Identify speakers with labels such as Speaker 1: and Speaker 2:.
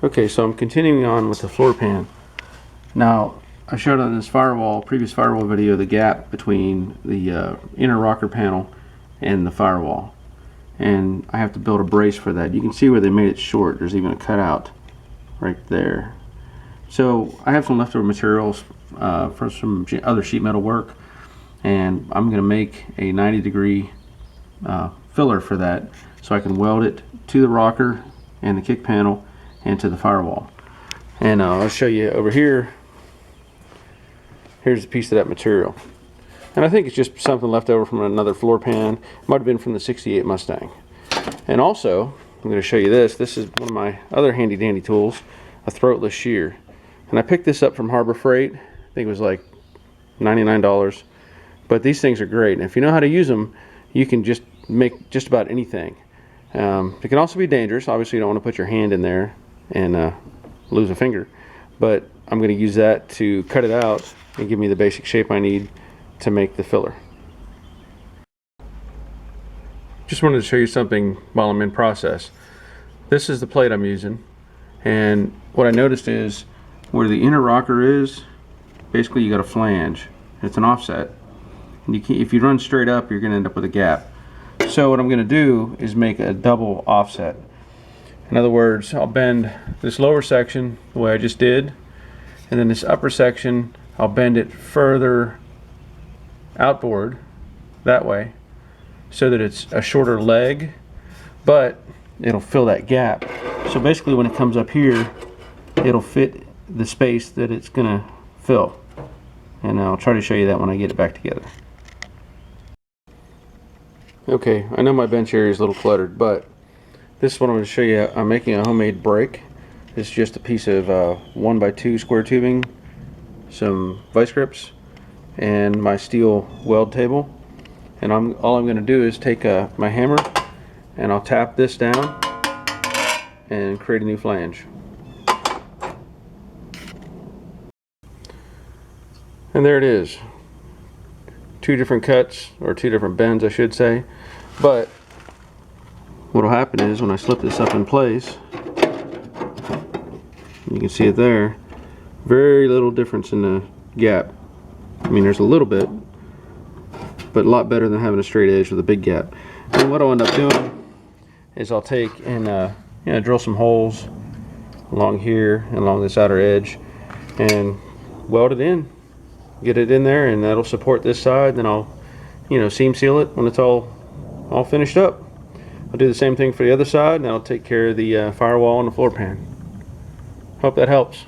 Speaker 1: Okay, so I'm continuing on with the floor pan. Now, I showed on this previous firewall video, the gap between the inner rocker panel and the firewall. And I have to build a brace for that. You can see where they made it short. There's even a cutout right there. So I have some leftover materials for some other sheet metal work, and I'm going to make a 90-degree filler for that so I can weld it to the rocker and the kick panel and to the firewall. And I'll show you over here. Here's a piece of that material, and I think it's just something left over from another floor pan. It might have been from the '68 Mustang. And also, I'm going to show you this. This is one of my other handy dandy tools, a throatless shear. And I picked this up from Harbor Freight. I think it was like $99. But these things are great, and if you know how to use them, you can just make just about anything. It can also be dangerous. Obviously, you don't want to put your hand in there and lose a finger. But I'm going to use that to cut it out and give me the basic shape I need to make the filler. Just wanted to show you something while I'm in process. This is the plate I'm using, and what I noticed is where the inner rocker is, basically you got a flange. It's an offset, and if you run straight up, you're going to end up with a gap. So what I'm going to do is make a double offset. In other words, I'll bend this lower section the way I just did, and then this upper section I'll bend it further outboard that way so that it's a shorter leg, but it'll fill that gap. So basically when it comes up here, it'll fit the space that it's gonna fill. And I'll try to show you that when I get it back together. Okay, I know my bench area is a little cluttered, but this is what I'm going to show you. I'm making a homemade brake. It's just a piece of 1x2 square tubing, some vice grips, and my steel weld table. And all I'm going to do is take my hammer and I'll tap this down and create a new flange. And there it is. Two different cuts, or two different bends I should say. But what will happen is when I slip this up in place, you can see it there, very little difference in the gap. I mean, there's a little bit, but a lot better than having a straight edge with a big gap. And what I'll end up doing is I'll take and drill some holes along here and along this outer edge and weld it in, get it in there, and that'll support this side. Then I'll seam seal it when it's all finished up. I'll do the same thing for the other side, and I'll take care of the firewall and the floor pan. Hope that helps.